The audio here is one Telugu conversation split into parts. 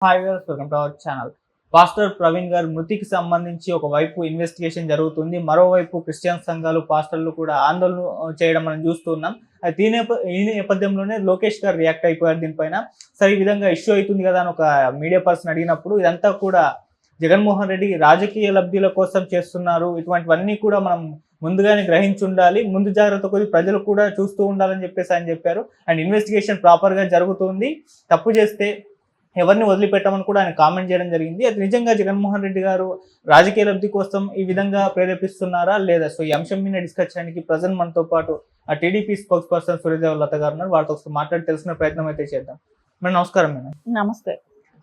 Hi viewers, welcome to our channel. Pastor Praveen గారి మృతికి సంబంధించి ఒకవైపు ఇన్వెస్టిగేషన్ జరుగుతుంది, మరోవైపు క్రిస్టియన్ సంఘాలు పాస్టర్లు కూడా ఆందోళన చేయడం మనం చూస్తున్నాం. అయితే ఈ నేపథ్యంలోనే లోకేష్ గారు రియాక్ట్ అయిపోయారు దీనిపైన. సరే, ఈ విధంగా ఇష్యూ అవుతుంది కదా అని ఒక మీడియా పర్సన్ అడిగినప్పుడు, ఇదంతా కూడా జగన్మోహన్ రెడ్డి రాజకీయ లబ్ధిల కోసం చేస్తున్నారు, ఇటువంటివన్నీ కూడా మనం ముందుగానే గ్రహించి ఉండాలి, ముందు జాగ్రత్త కొద్ది ప్రజలు కూడా చూస్తూ ఉండాలని చెప్పేసి ఆయన చెప్పారు. అండ్ ఇన్వెస్టిగేషన్ ప్రాపర్గా జరుగుతుంది, తప్పు చేస్తే ఎవరిని వదిలిపెట్టమని కూడా ఆయన కామెంట్ చేయడం జరిగింది. అది నిజంగా జగన్మోహన్ రెడ్డి గారు రాజకీయ లబ్ధి కోసం ఈ విధంగా ప్రేరేపిస్తున్నారా లేదా? సో ఈ అంశం మీద డిస్కస్ చేయడానికి ప్రజెంట్ మనతో పాటు ఆ టీడీపీ స్పోక్స్ పర్సన్ సూర్యదేవ లత గారు ఉన్నారు. వారితో ఒకసారి మాట్లాడి తెలుసుకునే ప్రయత్నం అయితే చేద్దాం. మేడం నమస్కారం. మేడం నమస్తే.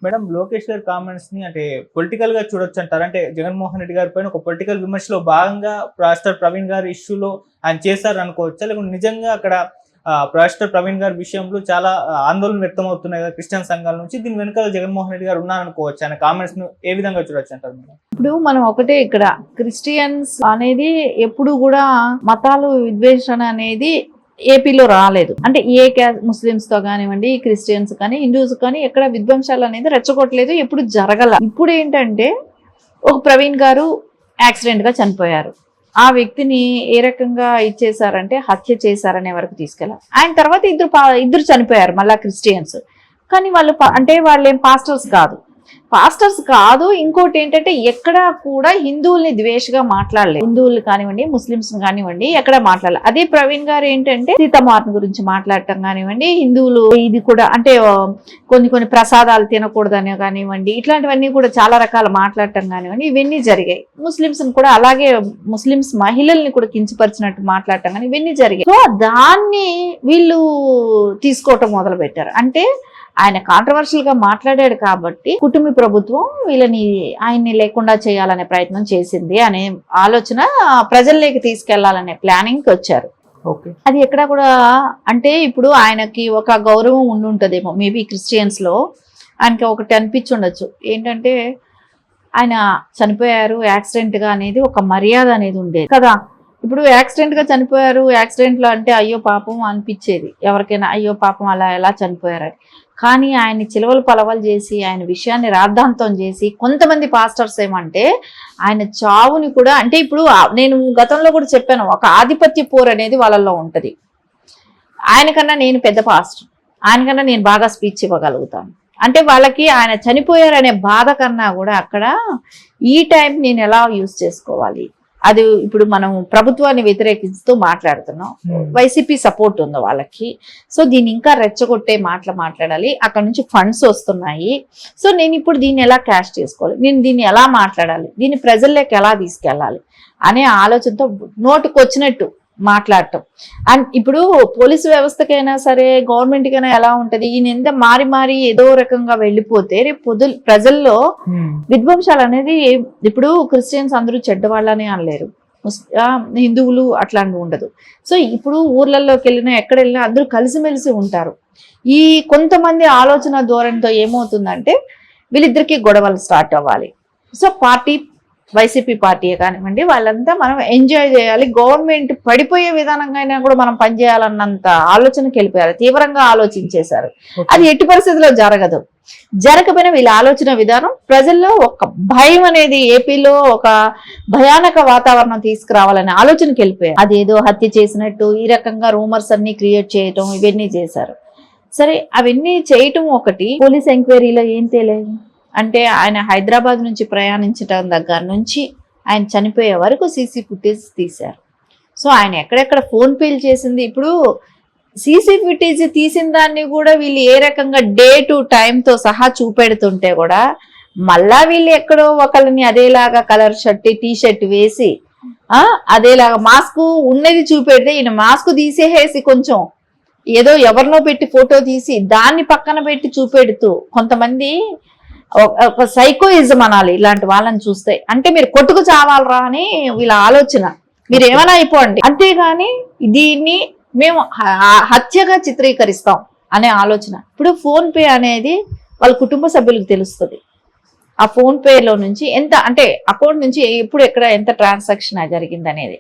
మేడం, లోకేష్ గారి కామెంట్స్ ని అంటే పొలిటికల్ గా చూడొచ్చు అంటారు? అంటే జగన్మోహన్ రెడ్డి గారి పైన ఒక పొలిటికల్ విమర్శలో భాగంగా పాస్టర్ ప్రవీణ్ గారి ఇష్యూలో ఆయన చేశారు అనుకోవచ్చా, లేకుంటే నిజంగా అక్కడ పాస్టర్ ప్రవీణ్ గారి విషయంలో చాలా ఆందోళన వ్యక్తం అవుతున్నాయి కదా క్రిస్టియన్ సంఘాల నుంచి, దీని వెనకాల జగన్మోహన్ రెడ్డి గారు ఉన్నారనుకోవచ్చు? ఆయన కామెంట్స్ ను ఏ విధంగా చూడొచ్చు అంటారు మేడం? ఇప్పుడు మనం ఒకటే, ఇక్కడ క్రిస్టియన్స్ అనేది ఎప్పుడు కూడా మతాలు విద్వేషణ అనేది ఏపీలో రాలేదు. అంటే ఏ ముస్లిమ్స్ తో కానివ్వండి, క్రిస్టియన్స్ కానీ హిందూస్ కానీ ఎక్కడ విధ్వంసాలు అనేది రెచ్చగొట్టలేదు, ఎప్పుడు జరగల. ఇప్పుడు ఏంటంటే ఒక ప్రవీణ్ గారు యాక్సిడెంట్ గా చనిపోయారు, ఆ వ్యక్తిని ఏ రకంగా ఇచ్చేసారంటే హత్య చేశారనే వరకు తీసుకెళ్ళారు. ఆయన తర్వాత ఇద్దరు చనిపోయారు మళ్ళా క్రిస్టియన్స్. కానీ వాళ్ళు అంటే వాళ్ళు ఏం పాస్టర్స్ కాదు. ఇంకోటి ఏంటంటే ఎక్కడా కూడా హిందువుల్ని ద్వేషగా మాట్లాడలేదు, హిందువులు కానివ్వండి ముస్లిమ్స్ కానివ్వండి ఎక్కడ మాట్లాడలేదు. అదే ప్రవీణ్ గారు ఏంటంటే సీతమ్మార్ని గురించి మాట్లాడటం కానివ్వండి, హిందువులు ఇది కూడా అంటే కొన్ని ప్రసాదాలు తినకూడదని కానివ్వండి, ఇట్లాంటివన్నీ కూడా చాలా రకాల మాట్లాడటం కానివ్వండి, ఇవన్నీ జరిగాయి. ముస్లిమ్స్ కూడా అలాగే ముస్లిమ్స్ మహిళల్ని కూడా కించపరిచినట్టు మాట్లాడటం కానీ ఇవన్నీ జరిగాయి. సో దాన్ని వీళ్ళు తీసుకోవటం మొదలు పెట్టారు. అంటే ఆయన కాంట్రవర్షియల్ గా మాట్లాడాడు కాబట్టి కుటుంబ ప్రభుత్వం ఆయన్ని లేకుండా చేయాలనే ప్రయత్నం చేసింది అనే ఆలోచన ప్రజల్లోకి తీసుకెళ్లాలనే ప్లానింగ్ కి వచ్చారు. అది ఎక్కడ కూడా అంటే ఇప్పుడు ఆయనకి ఒక గౌరవం ఉండుంటదేమో, మేబీ క్రిస్టియన్స్ లో ఆయనకి ఒకటి అనిపించి ఉండొచ్చు, ఏంటంటే ఆయన చనిపోయారు యాక్సిడెంట్ గా అనేది ఒక మర్యాద అనేది ఉండేది కదా. ఇప్పుడు యాక్సిడెంట్ గా చనిపోయారు, యాక్సిడెంట్ లో అంటే అయ్యో పాపం అనిపించేది ఎవరికైనా, అయ్యో పాపం అలా ఎలా చనిపోయారని. కానీ ఆయన్ని చిలవలు పలవలు చేసి ఆయన విషయాన్ని రాద్ధాంతం చేసి కొంతమంది పాస్టర్స్ ఏమంటే ఆయన చావుని కూడా అంటే ఇప్పుడు నేను గతంలో కూడా చెప్పాను, ఒక ఆధిపత్య పోరు అనేది వాళ్ళల్లో ఉంటది. ఆయనకన్నా నేను పెద్ద పాస్టర్, ఆయనకన్నా నేను బాగా స్పీచ్ ఇవ్వగలుగుతాను అంటే వాళ్ళకి ఆయన చనిపోయారనే బాధ కన్నా కూడా అక్కడ ఈ టైం నేను ఎలా యూజ్ చేసుకోవాలి, అది ఇప్పుడు మనం ప్రభుత్వాన్ని వ్యతిరేకిస్తూ మాట్లాడుతున్నాం, వైసీపీ సపోర్ట్ ఉంది వాళ్ళకి. సో దీన్ని ఇంకా రెచ్చగొట్టే మాట్లాడాలి, అక్కడ నుంచి ఫండ్స్ వస్తున్నాయి. సో నేను ఇప్పుడు దీన్ని ఎలా క్యాష్ చేసుకోవాలి, నేను దీన్ని ఎలా మాట్లాడాలి, దీన్ని ప్రజల్లోకి ఎలా తీసుకెళ్ళాలి అనే ఆలోచనతో నోటుకు వచ్చినట్టు మాట్లాడటం. అండ్ ఇప్పుడు పోలీసు వ్యవస్థకైనా సరే గవర్నమెంట్కైనా ఎలా ఉంటది, ఈయన ఎంత మారి ఏదో రకంగా వెళ్ళిపోతే రేపు ప్రజల్లో విధ్వంసాలు అనేది, ఇప్పుడు క్రిస్టియన్స్ అందరూ చెడ్డవాళ్ళని అనలేరు, హిందువులు అట్లాంటివి ఉండదు. సో ఇప్పుడు ఊర్లలోకి వెళ్ళినా ఎక్కడ వెళ్ళినా అందరూ కలిసిమెలిసి ఉంటారు. ఈ కొంతమంది ఆలోచన ధోరణితో ఏమవుతుందంటే వీళ్ళిద్దరికీ గొడవలు స్టార్ట్ అవ్వాలి. సో వైసీపీ పార్టీ కానివ్వండి వాళ్ళంతా మనం ఎంజాయ్ చేయాలి, గవర్నమెంట్ పడిపోయే విధానంగా అయినా కూడా మనం పనిచేయాలన్నంత ఆలోచనకి వెళ్ళిపోయారు, తీవ్రంగా ఆలోచించేశారు. అది ఎట్టి పరిస్థితుల్లో జరగకపోయినా వీళ్ళ ఆలోచన విధానం ప్రజల్లో ఒక భయం అనేది, ఏపీలో ఒక భయానక వాతావరణం తీసుకురావాలనే ఆలోచనకి వెళ్ళిపోయారు. అదేదో హత్య చేసినట్టు ఈ రకంగా రూమర్స్ అన్ని క్రియేట్ చేయటం ఇవన్నీ చేశారు. సరే, అవన్నీ చేయటం ఒకటి. పోలీస్ ఎంక్వైరీలో ఏం తెలియదు అంటే ఆయన హైదరాబాద్ నుంచి ప్రయాణించడం దగ్గర నుంచి ఆయన చనిపోయే వరకు సీసీ ఫుటేజ్ తీశారు. సో ఆయన ఎక్కడెక్కడ ఫోన్ పేలు చేసింది, ఇప్పుడు సీసీ ఫుటేజ్ తీసిన దాన్ని కూడా వీళ్ళు ఏ రకంగా డే టు టైంతో సహా చూపెడుతుంటే కూడా మళ్ళా వీళ్ళు ఎక్కడో ఒకళ్ళని అదేలాగా కలర్ షర్ట్ టీ షర్ట్ వేసి అదేలాగా మాస్క్ ఉన్నది చూపెడితే ఈయన మాస్క్ తీసేసి కొంచెం ఏదో ఎవరినో పెట్టి ఫోటో తీసి దాన్ని పక్కన పెట్టి చూపెడుతూ కొంతమంది ఒక సైకోయిజం అనాలి ఇలాంటి వాళ్ళని చూస్తే. అంటే మీరు కొట్టుకు చావాలరా అని వీళ్ళ ఆలోచన, మీరు ఏమైనా అయిపోండి, అంతేగాని దీన్ని మేము హత్యగా చిత్రీకరిస్తాం అనే ఆలోచన. ఇప్పుడు ఫోన్ పే అనేది వాళ్ళ కుటుంబ సభ్యులకు తెలుస్తుంది, ఆ ఫోన్ పేలో నుంచి ఎంత అంటే అకౌంట్ నుంచి ఎప్పుడు ఎక్కడ ఎంత ట్రాన్సాక్షన్ జరిగింది అనేది.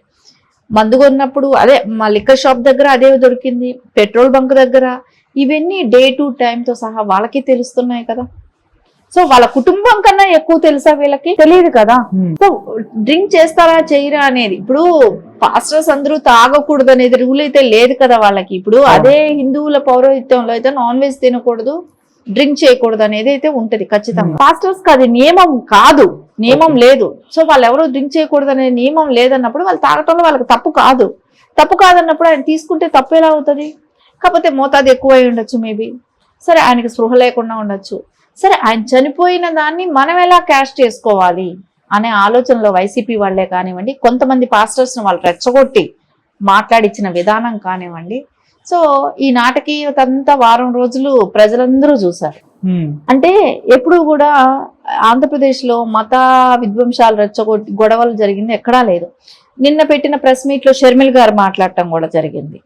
మందు కొన్నప్పుడు అదే మా లిక్కర్ షాప్ దగ్గర అదే దొరికింది, పెట్రోల్ బంక్ దగ్గర, ఇవన్నీ డే టు టైంతో సహా వాళ్ళకి తెలుస్తున్నాయి కదా. సో వాళ్ళ కుటుంబం కన్నా ఎక్కువ తెలుసా వీళ్ళకి? తెలియదు కదా. సో డ్రింక్ చేస్తారా చేయరా అనేది, ఇప్పుడు పాస్టర్స్ అందరూ తాగకూడదు అనేది రూల్ అయితే లేదు కదా వాళ్ళకి. ఇప్పుడు అదే హిందువుల పౌరోహిత్యంలో అయితే నాన్ వెజ్ తినకూడదు, డ్రింక్ చేయకూడదు అనేది అయితే ఉంటది ఖచ్చితంగా. పాస్టర్స్ కి అది నియమం కాదు, నియమం లేదు. సో వాళ్ళు ఎవరు డ్రింక్ చేయకూడదు అనే నియమం లేదన్నప్పుడు వాళ్ళు తాగటంలో వాళ్ళకి తప్పు కాదు. తప్పు కాదన్నప్పుడు ఆయన తీసుకుంటే తప్పు ఎలా అవుతుంది? కాకపోతే మోతాదు ఎక్కువ అయి ఉండొచ్చు మేబీ. సరే ఆయనకి స్పృహ లేకుండా ఉండొచ్చు. సరే ఆయన చనిపోయిన దాన్ని మనం ఎలా క్యాష్ చేసుకోవాలి అనే ఆలోచనలో వైసీపీ వాళ్లే కానివ్వండి, కొంతమంది పాస్టర్స్ ని వాళ్ళు రెచ్చగొట్టి మాట్లాడిచ్చిన విధానం కానివ్వండి. సో ఈ నాటకీయతంతా వారం రోజులు ప్రజలందరూ చూశారు. అంటే ఎప్పుడు కూడా ఆంధ్రప్రదేశ్ లో మత విధ్వంసాలు రెచ్చగొట్టి గొడవలు జరిగింది ఎక్కడా లేదు. నిన్న పెట్టిన ప్రెస్ మీట్ లో షర్మిల్ గారు మాట్లాడటం కూడా జరిగింది.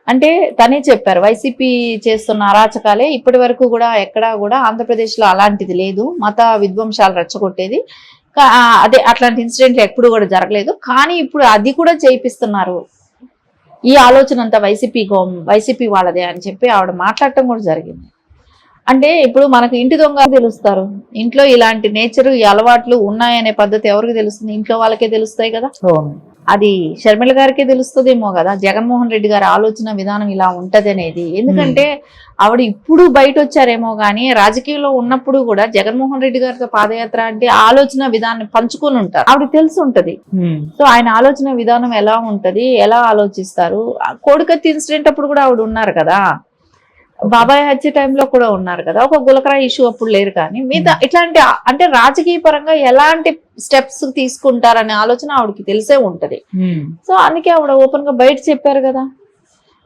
అంటే తనే చెప్పారు వైసీపీ చేస్తున్న అరాచకాలే ఇప్పటి వరకు కూడా ఎక్కడా కూడా ఆంధ్రప్రదేశ్ లో అలాంటిది లేదు, మత విధ్వంసాలు రెచ్చగొట్టేది అదే అట్లాంటి ఇన్సిడెంట్లు ఎప్పుడు కూడా జరగలేదు, కానీ ఇప్పుడు అది కూడా చేయిస్తున్నారు, ఈ ఆలోచన అంతా వైసీపీ వాళ్ళదే అని చెప్పి ఆవిడ మాట్లాడటం కూడా జరిగింది. అంటే ఇప్పుడు మనకు ఇంటి దొంగ తెలుస్తారు, ఇంట్లో ఇలాంటి నేచర్ ఈ అలవాట్లు ఉన్నాయనే పద్ధతి ఎవరికి తెలుస్తుంది? ఇంట్లో వాళ్ళకే తెలుస్తాయి కదా. అది షర్మిల గారికే తెలుస్తుందేమో కదా, జగన్మోహన్ రెడ్డి గారి ఆలోచన విధానం ఇలా ఉంటది అనేది. ఎందుకంటే ఆవిడ ఇప్పుడు బయట వచ్చారేమో కానీ రాజకీయంలో ఉన్నప్పుడు కూడా జగన్మోహన్ రెడ్డి గారితో పాదయాత్ర అంటే ఆలోచన విధానం పంచుకొని ఉంటారు, ఆవిడ తెలిసి ఉంటది. సో ఆయన ఆలోచన విధానం ఎలా ఉంటది, ఎలా ఆలోచిస్తారు. కోడికత్తి ఇన్సిడెంట్ అప్పుడు కూడా ఆవిడ ఉన్నారు కదా, బాబాయ్ హత్య టైంలో కూడా ఉన్నారు కదా, ఒక గులకరా ఇష్యూ అప్పుడు లేరు. కానీ మీద ఇట్లాంటి అంటే రాజకీయ పరంగా ఎలాంటి స్టెప్స్ తీసుకుంటారనే ఆలోచన ఆవిడకి తెలిసే ఉంటది. సో అందుకే ఆవిడ ఓపెన్ గా బయట చెప్పారు కదా.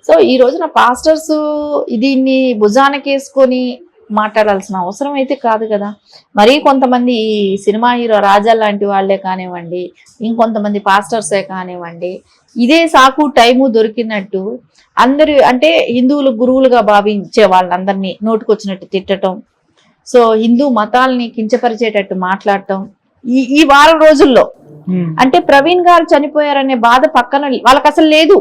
సో ఈ రోజున పాస్టర్స్ దీన్ని భుజానకేసుకొని మాట్లాడాల్సిన అవసరం అయితే కాదు కదా. మరీ కొంతమంది సినిమా హీరో రాజా లాంటి వాళ్ళే కానివ్వండి, ఇంకొంతమంది పాస్టర్సే కానివ్వండి, ఇదే సాకు టైము దొరికినట్టు అందరు అంటే హిందువులు గురువులుగా భావించే వాళ్ళందరినీ నోటుకొచ్చినట్టు తిట్టడం, సో హిందూ మతాల్ని కించపరిచేటట్టు మాట్లాడటం ఈ వారం రోజుల్లో. అంటే ప్రవీణ్ గారు చనిపోయారనే బాధ పక్కన వాళ్ళకి అసలు లేదు.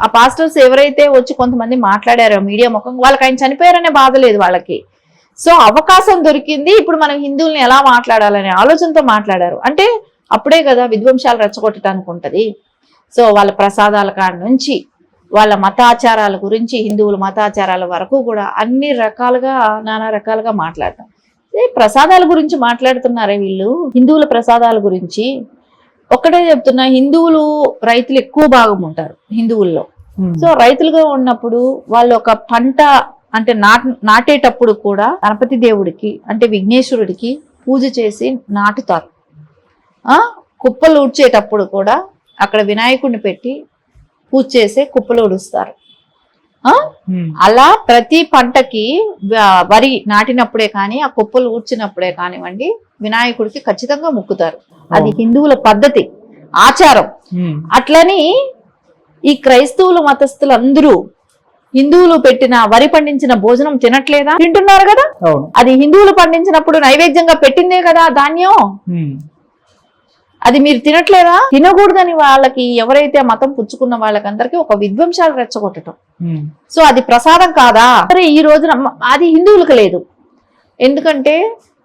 ఆ పాస్టర్స్ ఎవరైతే వచ్చి కొంతమంది మాట్లాడారో మీడియా ముఖం, వాళ్ళకి ఆయన చనిపోయారనే బాధ లేదు వాళ్ళకి. సో అవకాశం దొరికింది, ఇప్పుడు మనం హిందువుల్ని ఎలా మాట్లాడాలనే ఆలోచనతో మాట్లాడారు. అంటే అప్పుడే కదా విధ్వంసాలు రెచ్చగొట్టడానికి ఉంటది. సో వాళ్ళ ప్రసాదాల కాడ నుంచి వాళ్ళ మతాచారాల గురించి, హిందువుల మతాచారాల వరకు కూడా అన్ని రకాలుగా నానా రకాలుగా మాట్లాడటం. ప్రసాదాల గురించి మాట్లాడుతున్నారే వీళ్ళు, హిందువుల ప్రసాదాల గురించి. ఒక్కటే చెప్తున్నా, హిందువులు రైతులు ఎక్కువ భాగం ఉంటారు హిందువుల్లో. సో రైతులుగా ఉన్నప్పుడు వాళ్ళు ఒక పంట అంటే నాటేటప్పుడు కూడా గణపతి దేవుడికి అంటే విఘ్నేశ్వరుడికి పూజ చేసి నాటుతారు. కుప్పలు ఊడ్చేటప్పుడు కూడా అక్కడ వినాయకుడిని పెట్టి పూజ చేసే కుప్పలు ఊడుస్తారు. అలా ప్రతి పంటకి వరి నాటినప్పుడే కానీ ఆ కుప్పలు ఊడ్చినప్పుడే కానివ్వండి వినాయకుడికి ఖచ్చితంగా మొక్కుతారు. అది హిందువుల పద్ధతి, ఆచారం. అట్లని ఈ క్రైస్తవుల మతస్థులు అందరూ హిందువులు పెట్టిన వరి పండించిన భోజనం తినట్లేదా? తింటున్నారు కదా. అది హిందువులు పండించినప్పుడు నైవేద్యంగా పెట్టిందే కదా ధాన్యం, అది మీరు తినట్లేదా? తినకూడదని వాళ్ళకి ఎవరైతే మతం పుచ్చుకున్న వాళ్ళకందరికీ ఒక విధ్వంసాలు రెచ్చగొట్టడం. సో అది ప్రసాదం కాదా? సరే ఈ రోజున అది హిందువులకు లేదు. ఎందుకంటే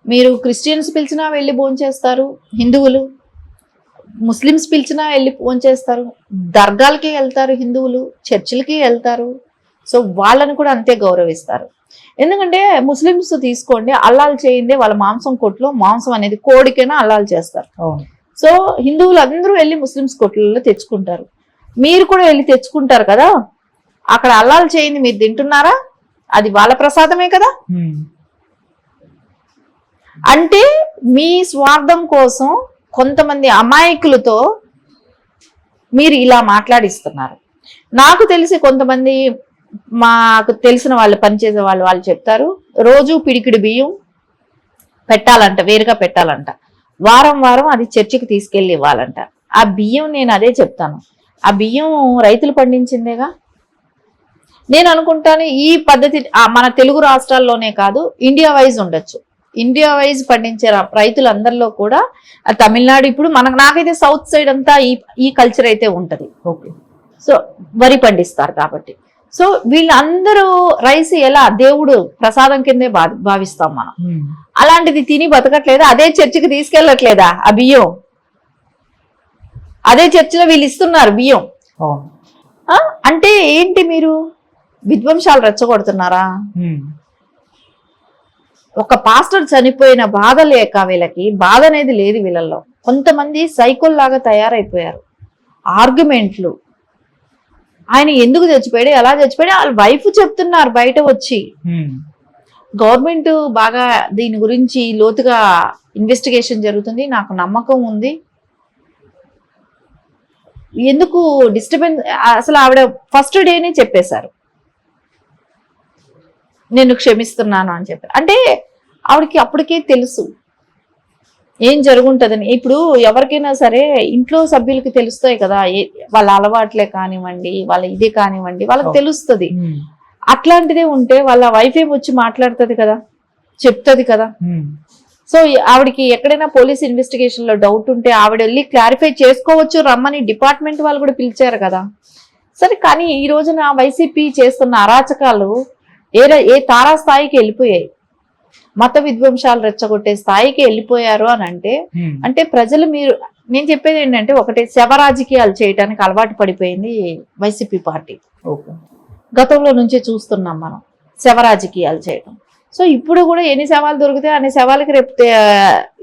మీరు క్రిస్టియన్స్ పిలిచినా వెళ్ళి భోంచేస్తారు హిందువులు, ముస్లిమ్స్ పిలిచినా వెళ్ళి భోంచేస్తారు, దర్గాలకి వెళ్తారు హిందువులు, చర్చిలకి వెళ్తారు. సో వాళ్ళని కూడా అంతే గౌరవిస్తారు. ఎందుకంటే ముస్లిమ్స్ తీసుకోండి, అల్లాలు చేయిందే వాళ్ళ మాంసం కొట్లో మాంసం అనేది కోడికైనా అల్లాలు చేస్తారు. సో హిందువులు అందరూ వెళ్ళి ముస్లిమ్స్ కొట్లలో తెచ్చుకుంటారు, మీరు కూడా వెళ్ళి తెచ్చుకుంటారు కదా. అక్కడ అల్లాలు చేయింది మీరు తింటున్నారా? అది వాళ్ళ ప్రసాదమే కదా. అంటే మీ స్వార్థం కోసం కొంతమంది అమాయకులతో మీరు ఇలా మాట్లాడిస్తున్నారు. నాకు తెలిసి కొంతమంది మాకు తెలిసిన వాళ్ళు పనిచేసే వాళ్ళు చెప్తారు, రోజు పిడికిడి బియ్యం పెట్టాలంట, వేరుగా పెట్టాలంట, వారం వారం అది చర్చికి తీసుకెళ్ళి ఇవ్వాలంట. ఆ బియ్యం నేను అదే చెప్తాను, ఆ బియ్యం రైతులు పండించిందేగా. నేను అనుకుంటాను ఈ పద్ధతి మన తెలుగు రాష్ట్రాల్లోనే కాదు ఇండియా వైజ్ ఉండొచ్చు. ఇండియా వైజ్ పండించే రైతులందరిలో కూడా తమిళనాడు, ఇప్పుడు నాకైతే సౌత్ సైడ్ అంతా ఈ కల్చర్ అయితే ఉంటది. సో వరి పండిస్తారు కాబట్టి. సో వీళ్ళందరూ రైస్ ఎలా దేవుడు ప్రసాదం కిందే భావిస్తాం మనం. అలాంటిది తిని బతకట్లేదా? అదే చర్చికి తీసుకెళ్ళట్లేదా ఆ బియ్యం? అదే చర్చిలో వీళ్ళు ఇస్తున్నారు బియ్యం. అంటే ఏంటి, మీరు విధ్వంసాలు రెచ్చగొడుతున్నారా? ఒక పాస్టర్ చనిపోయిన బాధ లేక వీళ్ళకి బాధ అనేది లేదు వీళ్ళల్లో. కొంతమంది సైకోల్ లాగా తయారైపోయారు. ఆర్గ్యుమెంట్లు, ఆయన ఎందుకు చచ్చిపోయాడు, ఎలా చచ్చిపోయాడు, వాళ్ళ వైఫ్ చెప్తున్నారు బయట వచ్చి. గవర్నమెంట్ బాగా దీని గురించి లోతుగా ఇన్వెస్టిగేషన్ జరుగుతుంది, నాకు నమ్మకం ఉంది. ఎందుకు డిస్టర్బెన్స్? అసలు ఆవిడ ఫస్ట్ డేనే చెప్పేశారు నేను క్షమిస్తున్నాను అని చెప్పి. అంటే ఆవిడకి అప్పటికే తెలుసు ఏం జరుగుంటుందని. ఇప్పుడు ఎవరికైనా సరే ఇంట్లో సభ్యులకి తెలుస్తాయి కదా, వాళ్ళ అలవాట్లే కానివ్వండి, వాళ్ళ ఇది కానివ్వండి, వాళ్ళకి తెలుస్తుంది. అట్లాంటిదే ఉంటే వాళ్ళ వైఫ్ వచ్చి మాట్లాడుతుంది కదా, చెప్తుంది కదా. సో ఆవిడకి ఎక్కడైనా పోలీస్ ఇన్వెస్టిగేషన్ లో డౌట్ ఉంటే ఆవిడ వెళ్ళి క్లారిఫై చేసుకోవచ్చు, రమ్మని డిపార్ట్మెంట్ వాళ్ళు కూడా పిలిచారు కదా. సరే, కానీ ఈ రోజున వైసీపీ చేస్తున్న అరాచకాలు ఏ తారా స్థాయికి వెళ్ళిపోయాయి, మత విధ్వంసాలు రెచ్చగొట్టే స్థాయికి వెళ్ళిపోయారు అని అంటే ప్రజలు, నేను చెప్పేది ఏంటంటే ఒకటి, శవ రాజకీయాలు చేయడానికి అలవాటు పడిపోయింది వైసీపీ పార్టీ. గతంలో నుంచి చూస్తున్నాం మనం శవ రాజకీయాలు చేయడం. సో ఇప్పుడు కూడా ఎన్ని శవాలు దొరికితే అన్ని శవాలకి రేపు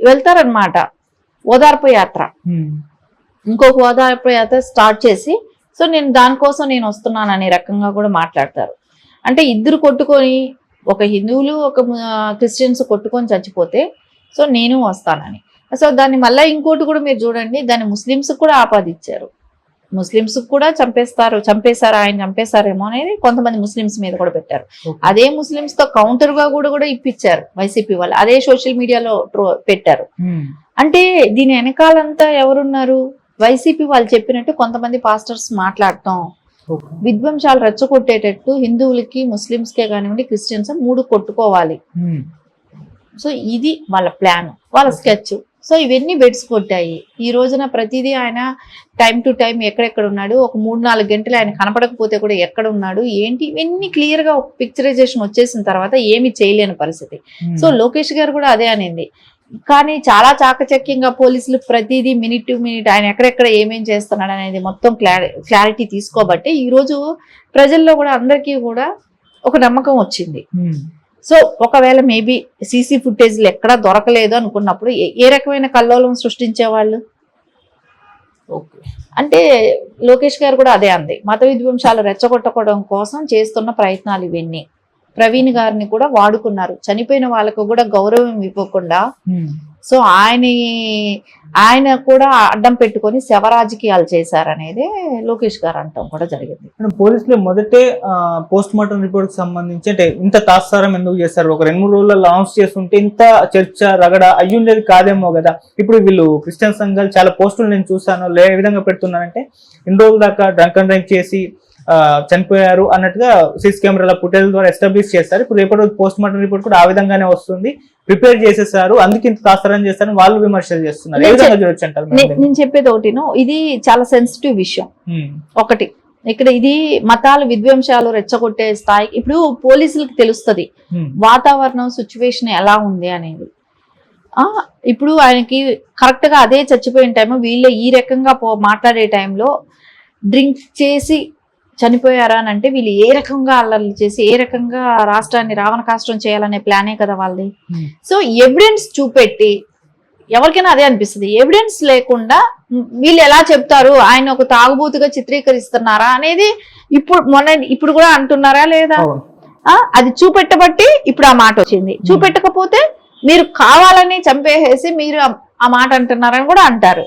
వెళ్తారనమాట ఓదార్పు యాత్ర. ఇంకొక ఓదార్పు యాత్ర స్టార్ట్ చేసి, సో నేను దానికోసం నేను వస్తున్నాను అనే రకంగా కూడా మాట్లాడతారు. అంటే ఇద్దరు కొట్టుకొని, ఒక హిందువులు ఒక క్రిస్టియన్స్ కొట్టుకొని చచ్చిపోతే సో నేను వస్తానని. సో దాన్ని మళ్ళీ ఇంకోటి కూడా మీరు చూడండి, దాన్ని ముస్లిమ్స్ కూడా ఆపాదించారు. ముస్లిమ్స్ కూడా చంపేశారు, ఆయన చంపేశారేమో అనేది కొంతమంది ముస్లిమ్స్ మీద కూడా పెట్టారు. అదే ముస్లిమ్స్ తో కౌంటర్ గా కూడా ఇప్పించారు వైసీపీ వాళ్ళు, అదే సోషల్ మీడియాలో పెట్టారు. అంటే దీని వెనకాలంతా ఎవరున్నారు? వైసీపీ వాళ్ళు చెప్పినట్టు కొంతమంది పాస్టర్స్ మాట్లాడటం, విధ్వంసాలు రెచ్చగొట్టేటట్టు హిందువులకి ముస్లిమ్స్కే కానివ్వండి క్రిస్టియన్స్ 3 కొట్టుకోవాలి. సో ఇది వాళ్ళ ప్లాన్, వాళ్ళ స్కెచ్. సో ఇవన్నీ బెడ్స్ కొట్టాయి. ఈ రోజున ప్రతిదీ ఆయన టైం టు టైం ఎక్కడెక్కడ ఉన్నాడు, ఒక 3-4 గంటలు ఆయన కనపడకపోతే కూడా ఎక్కడ ఉన్నాడు ఏంటి, ఇవన్నీ క్లియర్ గా ఒక పిక్చరైజేషన్ వచ్చేసిన తర్వాత ఏమి చేయలేని పరిస్థితి. సో లోకేష్ గారు కూడా అదే అనింది. కానీ చాలా చాకచక్యంగా పోలీసులు ప్రతిదీ మినిట్ టు మినిట్ ఆయన ఎక్కడెక్కడ ఏమేం చేస్తున్నాడు అనేది మొత్తం క్లారిటీ తీసుకోబట్టి ఈ రోజు ప్రజల్లో కూడా అందరికీ కూడా ఒక నమ్మకం వచ్చింది. సో ఒకవేళ మేబీ సీసీ ఫుటేజ్లు ఎక్కడా దొరకలేదు అనుకున్నప్పుడు ఏ రకమైన కల్లోలం సృష్టించేవాళ్ళు? అంటే లోకేష్ గారు కూడా అదే అంది, మత విధ్వంసాలు రెచ్చగొట్టడం కోసం చేస్తున్న ప్రయత్నాలు ఇవన్నీ. ప్రవీణ్ గారిని కూడా వాడుకున్నారు, చనిపోయిన వాళ్ళకు కూడా గౌరవం ఇవ్వకుండా. సో ఆయన కూడా అడ్డం పెట్టుకొని శవ రాజకీయాలు చేశారనేది లోకేష్ గారు అంటాం కూడా జరిగింది. పోలీసులు మొదటే పోస్ట్ మార్టం రిపోర్ట్ కి సంబంధించి అంటే ఇంత తాత్సారం ఎందుకు చేస్తారు, ఒక 2-3 రోజుల్లో లాంచ్ చేస్తుంటే ఇంత చర్చ రగడ అయ్యుండేది కాదేమో కదా. ఇప్పుడు వీళ్ళు క్రిస్టియన్ సంఘాలు చాలా పోస్టులు నేను చూసాను, ఏ విధంగా పెడుతున్నారంటే ఇన్ని రోజుల దాకా డ్రంక్ అండ్ డ్రైవ్ చేసి చనిపోయారు అన్నట్టుగా సీసీ కెమెరాల ఫుటేజ్ ద్వారా ఎస్టాబ్లిష్ చేస్తారు. ఇప్పుడు రేపటి రోజు పోస్ట్ మార్టం రిపోర్ట్ కూడా ఆ విధంగానే వస్తుంది, ప్రిపేర్ చేసేసారు, అందుకే ఇంత తాత్సారం చేస్తారని వాళ్ళు విమర్శలు చేస్తున్నారు. ఏ విధంగా చూడొచ్చు అంటారు? నేను చెప్పేది ఒకటిను, ఇది చాలా సెన్సిటివ్ విషయం. ఒకటి ఇక్కడ ఇది మతాలు విధ్వంసాలు రెచ్చగొట్టే స్థాయి. ఇప్పుడు పోలీసులకు తెలుస్తుంది వాతావరణం సిచ్యువేషన్ ఎలా ఉంది అనేది. ఇప్పుడు ఆయనకి కరెక్ట్ గా అదే చచ్చిపోయిన టైం, వీళ్ళు ఈ రకంగా మాట్లాడే టైంలో డ్రింక్ చేసి చనిపోయారా అని అంటే వీళ్ళు ఏ రకంగా అల్లర్లు చేసి ఏ రకంగా రాష్ట్రాన్ని రావణ కాష్టం చేయాలనే ప్లానే కదా వాళ్ళది. సో ఎవిడెన్స్ చూపెట్టి ఎవరికైనా అదే అనిపిస్తుంది, ఎవిడెన్స్ లేకుండా వీళ్ళు ఎలా చెప్తారు ఆయన ఒక తాగుబోతుగా చిత్రీకరిస్తున్నారా అనేది ఇప్పుడు కూడా అంటున్నారా లేదా? అది చూపెట్టబట్టి ఇప్పుడు ఆ మాట వచ్చింది. చూపెట్టకపోతే మీరు కావాలని చంపేసేసి మీరు ఆ మాట అంటున్నారని కూడా అంటారు.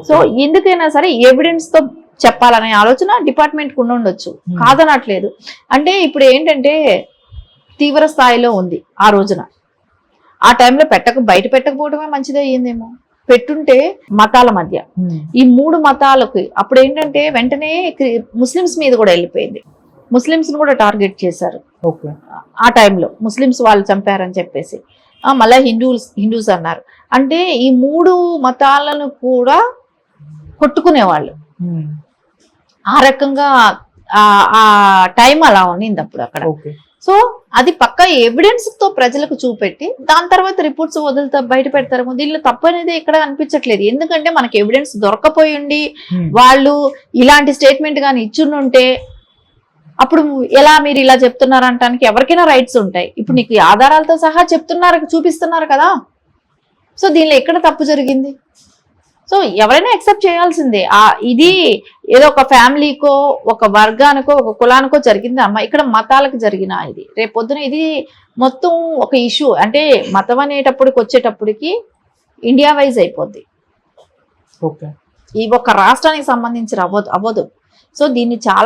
సో ఎందుకైనా సరే ఎవిడెన్స్ తో చెప్పాలనే ఆలోచన డిపార్ట్మెంట్ కు ఉండొచ్చు, కాదనట్లేదు. అంటే ఇప్పుడు ఏంటంటే తీవ్ర స్థాయిలో ఉంది ఆ రోజున. ఆ టైంలో బయట పెట్టకపోవడమే మంచిదే అయ్యిందేమో. పెట్టుంటే మతాల మధ్య ఈ 3 మతాలకి అప్పుడు ఏంటంటే వెంటనే ముస్లిమ్స్ మీద కూడా వెళ్ళిపోయింది, ముస్లిమ్స్ ను కూడా టార్గెట్ చేశారు ఆ టైంలో. ముస్లిమ్స్ వాళ్ళు చంపారని చెప్పేసి మళ్ళీ హిందూస్ అన్నారు. అంటే ఈ 3 మతాలను కూడా కొట్టుకునేవాళ్ళు. ఆ రకంగా ఆ టైం అలా ఉన్నింది అప్పుడు అక్కడ. ఓకే. సో అది పక్క ఎవిడెన్స్ తో ప్రజలకు చూపెట్టి దాని తర్వాత రిపోర్ట్స్ వదులుతా బయట పెడతారు. దీనిలో తప్పు అనేది ఇక్కడ అనిపించట్లేదు. ఎందుకంటే మనకి ఎవిడెన్స్ దొరకపోయి ఉండి వాళ్ళు ఇలాంటి స్టేట్మెంట్ కానీ ఇచ్చుంటే అప్పుడు ఎలా మీరు ఇలా చెప్తున్నారు అనడానికి ఎవరికైనా రైట్స్ ఉంటాయి. ఇప్పుడు నీకు ఆధారాలతో సహా చెప్తున్నారు, చూపిస్తున్నారు కదా. సో దీనిలో ఎక్కడ తప్పు జరిగింది? సో ఎవరైనా యాక్సెప్ట్ చేయాల్సిందే. ఇది ఏదో ఒక ఫ్యామిలీకో ఒక వర్గానికో ఒక కులానికో జరిగింది అమ్మ, ఇక్కడ మతాలకు జరిగిన ఇది రేపు పొద్దున ఇది మొత్తం ఒక ఇష్యూ. అంటే మతం అనేటప్పటికి వచ్చేటప్పటికి ఇండియా వైజ్ అయిపోద్ది. ఓకే. ఈ ఒక రాష్ట్రానికి సంబంధించి అవ్వదు. సో దీన్ని చాలా